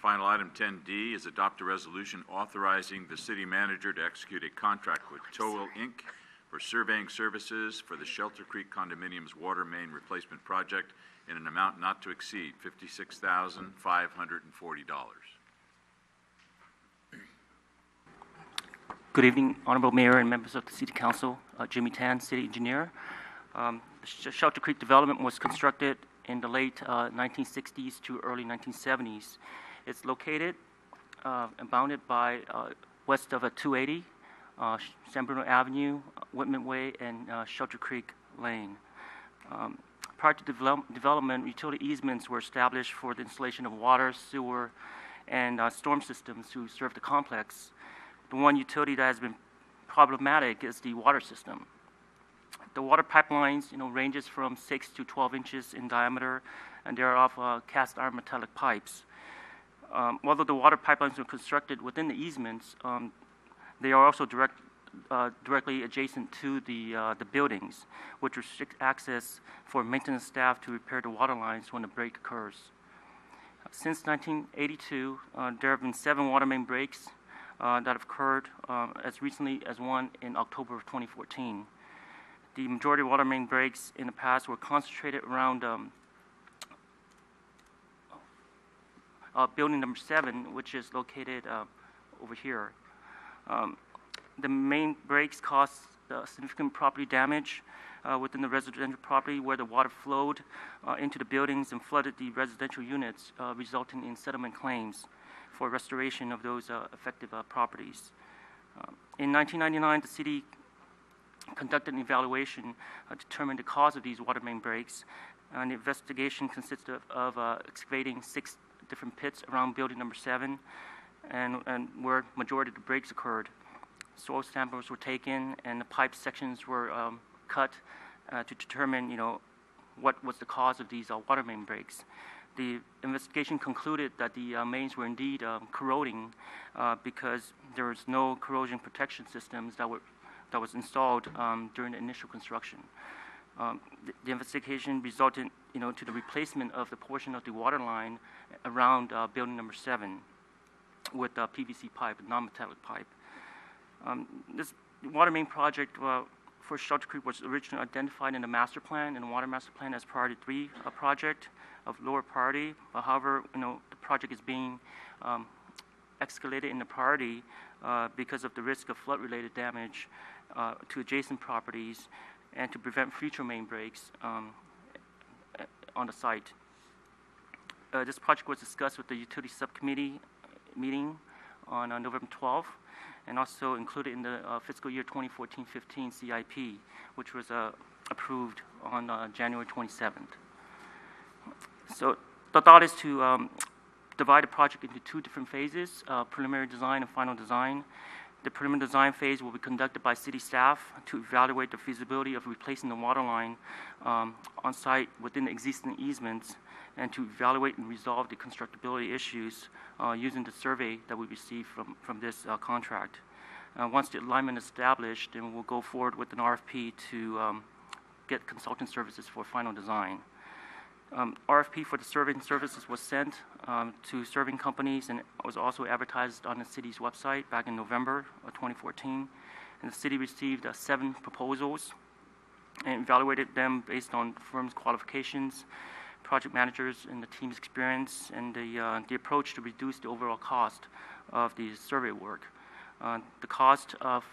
final item, 10D, is adopt a resolution authorizing the city manager to execute a contract with Towell Inc. for surveying services for the Shelter Creek Condominiums water main replacement project in an amount not to exceed $56,540. Good evening, Honorable Mayor and members of the City Council. Jimmy Tan, City Engineer. The Shelter Creek development was constructed in the late 1960s to early 1970s. It's located and bounded by west of 280, San Bruno Avenue, Whitman Way, and Shelter Creek Lane. Prior to development, utility easements were established for the installation of water, sewer, and storm systems to serve the complex. The one utility that has been problematic is the water system. The water pipelines, ranges from 6 to 12 inches in diameter, and they are of cast iron metallic pipes. Although the water pipelines were constructed within the easements, they are also directly adjacent to the buildings, which restrict access for maintenance staff to repair the water lines when a break occurs. Since 1982, there have been 7 water main breaks that have occurred as recently as one in October of 2014. The majority of water main breaks in the past were concentrated around building number 7, which is located over here. The main breaks caused significant property damage within the residential property where the water flowed into the buildings and flooded the residential units, resulting in settlement claims for restoration of those affected properties. In 1999, the city conducted an evaluation to determine the cause of these water main breaks. And the investigation consisted of excavating 6 different pits around building number 7 and where majority of the breaks occurred. Soil samples were taken and the pipe sections were cut to determine what was the cause of these water main breaks. The investigation concluded that the mains were indeed corroding because there was no corrosion protection systems that was installed during the initial construction. The investigation resulted, to the replacement of the portion of the water line around building number 7 with PVC pipe, non-metallic pipe. This water main project for Shelter Creek was originally identified in the master plan, in the water master plan, as priority 3 project of lower priority. However, the project is being escalated in the priority because of the risk of flood-related damage to adjacent properties and to prevent future main breaks on the site. This project was discussed with the utility subcommittee meeting on November 12th and also included in the fiscal year 2014-15 CIP, which was approved on January 27th. So the thought is to divide the project into 2 different phases, preliminary design and final design. The preliminary design phase will be conducted by city staff to evaluate the feasibility of replacing the water line on site within the existing easements and to evaluate and resolve the constructability issues using the survey that we received from this contract. Once the alignment is established, then we'll go forward with an RFP to get consultant services for final design. RFP for the surveying services was sent to surveying companies and was also advertised on the city's website back in November of 2014. And the city received 7 proposals and evaluated them based on firms' qualifications, project managers and the team's experience, and the approach to reduce the overall cost of the survey work. The cost of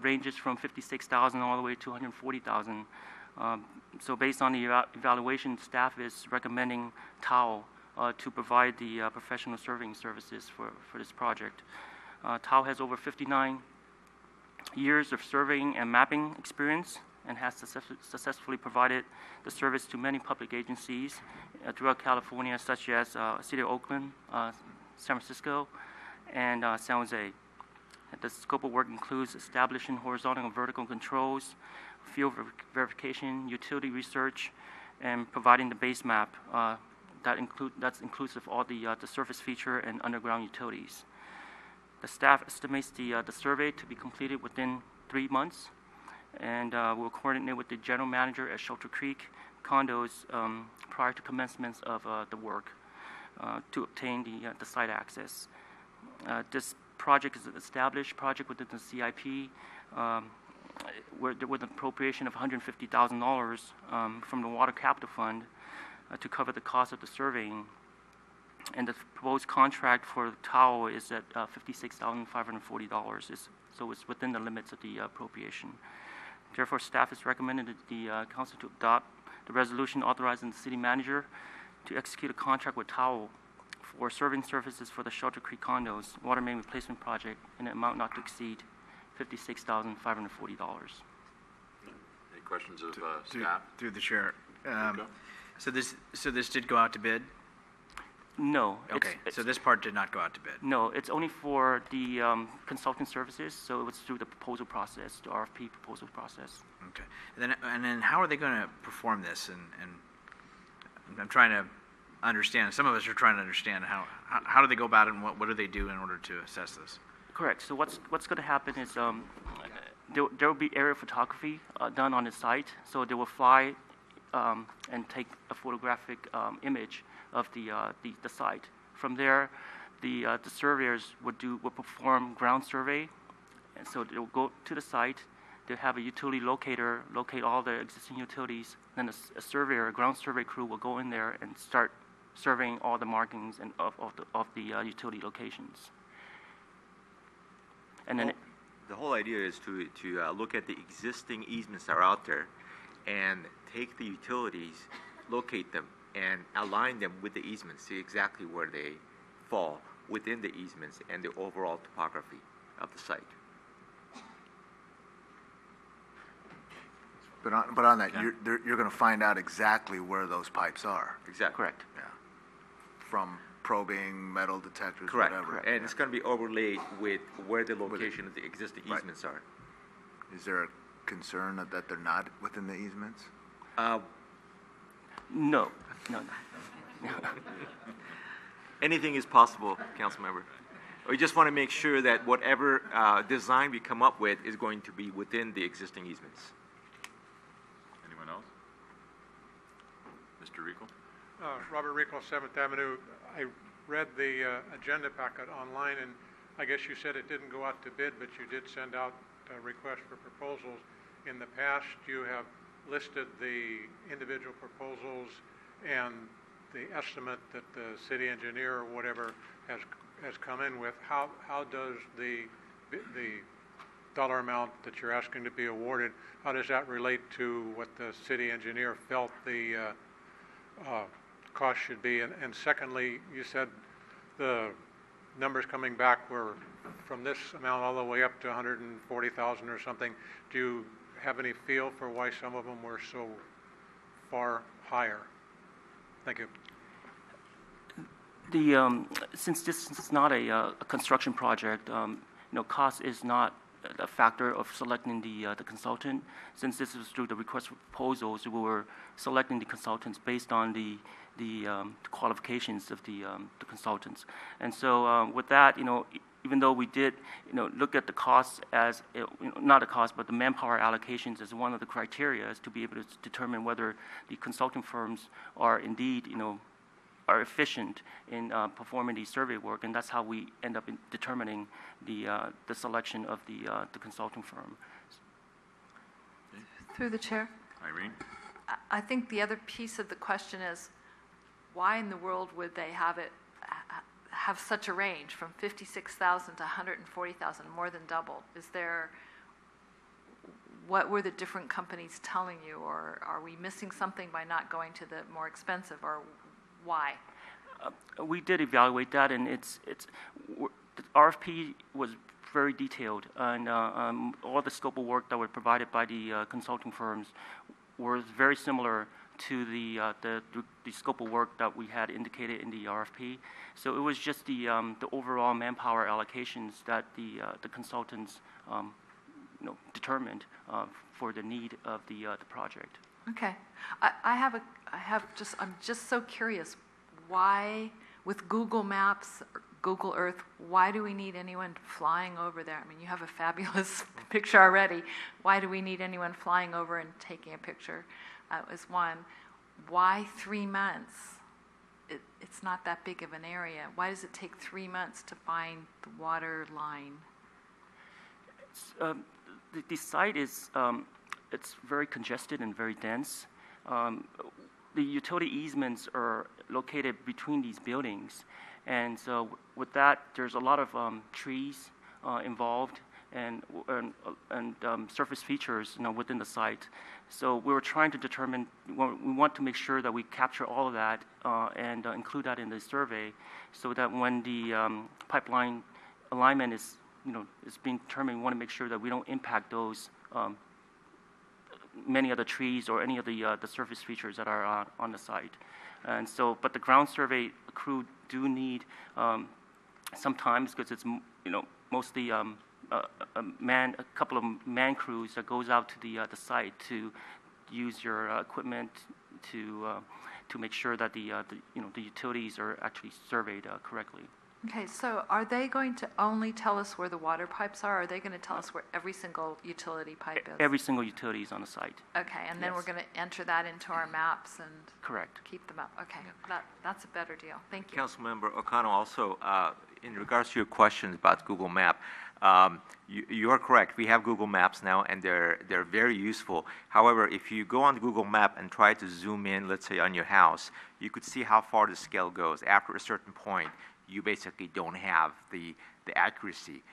ranges from $56,000 all the way to $140,000. So based on the evaluation, staff is recommending TAO to provide the professional surveying services for this project. TAO has over 59 years of surveying and mapping experience and has successfully provided the service to many public agencies throughout California, such as City of Oakland, San Francisco, and San Jose. The scope of work includes establishing horizontal and vertical controls, field verification, utility research, and providing the base map that's inclusive of all the surface feature and underground utilities. The staff estimates the survey to be completed within 3 months, and we'll coordinate with the general manager at Shelter Creek Condos prior to commencement of the work. to obtain the site access. This project is an established project within the CIP, with an appropriation of $150,000 from the Water Capital Fund to cover the cost of the surveying. And the proposed contract for the tower is at $56,540, so it's within the limits of the appropriation. Therefore, staff is recommending that the council to adopt the resolution authorizing the city manager to execute a contract with Towel for serving services for the Shelter Creek condos water main replacement project in an amount not to exceed $56,540. Any questions of staff? Through the chair. Rico? So this did go out to bid? No. Okay, so this part did not go out to bid? No, it's only for the consulting services, so it was through the proposal process, the RFP proposal process. Okay, and then how are they going to perform this? And I'm trying to understand. Some of us are trying to understand how do they go about it, and what do they do in order to assess this? Correct. So what's going to happen is there will be aerial photography done on the site. So they will fly and take a photographic image of the site. From there, the surveyors will perform ground survey, and so they will go to the site. They'll have a utility locator locate all the existing utilities. Then a ground survey crew will go in there and start surveying all the markings and of the utility locations. And then the whole idea is to look at the existing easements that are out there and take the utilities, locate them, and align them with the easements, see exactly where they fall within the easements and the overall topography of the site. But on that, you're going to find out exactly where those pipes are. Exactly. correct. Yeah. From probing, metal detectors, Correct. whatever. And Yeah. it's going to be overlaid with where the location of the existing Right. easements are. Is there a concern that they're not within the easements? No. Anything is possible, council member. We just want to make sure that whatever design we come up with is going to be within the existing easements. Anyone else? Mr. Rico? Robert Rico, 7th Avenue. I read the agenda packet online, and I guess you said it didn't go out to bid, but you did send out a request for proposals. In the past, you have listed the individual proposals and the estimate that the city engineer or whatever has come in with. How does the dollar amount that you're asking to be awarded, how does that relate to what the city engineer felt the cost should be? And secondly, you said the numbers coming back were from this amount all the way up to 140,000 or something. Do you have any feel for why some of them were so far higher? Thank you. Since this is not a construction project, cost is not a factor of selecting the consultant. Since this was through the request for proposals, we were selecting the consultants based on the qualifications of the consultants. And so with that, even though we did, look at the costs as, not the cost, but the manpower allocations as one of the criteria to be able to determine whether the consulting firms are indeed, are efficient in performing the survey work, and that's how we end up in determining the selection of the consulting firm. Through the chair. Irene? I think the other piece of the question is, why in the world would they have such a range from 56,000 to 140,000, more than double? What were the different companies telling you, or are we missing something by not going to the more expensive, or why? We did evaluate that, and the RFP was very detailed, and all the scope of work that were provided by the consulting firms was very similar to the scope of work that we had indicated in the RFP. So it was just the overall manpower allocations that the consultants determined for the need of the project. Okay, I'm just so curious, why, with Google Maps, or Google Earth, why do we need anyone flying over there? I mean, you have a fabulous picture already. Why do we need anyone flying over and taking a picture? That was one. Why 3 months? it's not that big of an area. Why does it take 3 months to find the water line? The site is it's very congested and very dense. The utility easements are located between these buildings, and so with that, there's a lot of trees involved and surface features, within the site. So we were trying to determine. We want to make sure that we capture all of that and include that in the survey, so that when the pipeline alignment is being determined, we want to make sure that we don't impact those many of the trees or any of the surface features that are on the site. And so, but the ground survey crew do need sometimes, because it's mostly a couple of man crews that goes out to the site to use your equipment to make sure that the utilities are actually surveyed correctly. Okay, so are they going to only tell us where the water pipes are, or are they going to tell us where every single utility pipe is? Every single utility is on the site. Okay, and then Yes. we're going to enter that into our maps and Correct. keep them up. Okay, that's a better deal. Thank you. Councilmember O'Connell, also, in regards to your questions about Google Map, you are correct. We have Google Maps now, and they're very useful. However, if you go on Google Map and try to zoom in, let's say on your house, you could see how far the scale goes. After a certain point, you basically don't have the accuracy.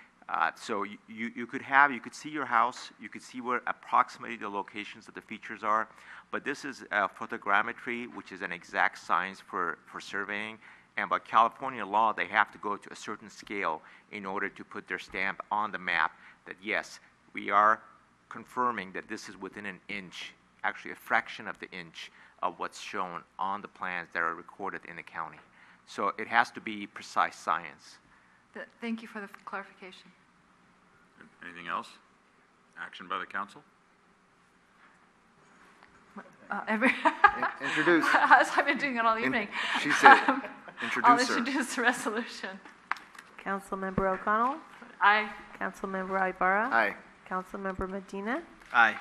So you could see your house, you could see where approximately the locations of the features are, but this is photogrammetry, which is an exact science for surveying, and by California law, they have to go to a certain scale in order to put their stamp on the map that yes, we are confirming that this is within an inch, actually a fraction of the inch of what's shown on the plans that are recorded in the county. So it has to be precise science. Thank you for the clarification. Anything else? Action by the council? Introduce. As I've been doing it all evening. She said, I'll introduce her. introduce the resolution. Councilmember O'Connell, Aye. Councilmember Ibarra, Aye. Councilmember Medina, Aye.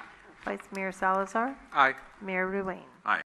Vice Mayor Salazar, Aye. Mayor Ruane.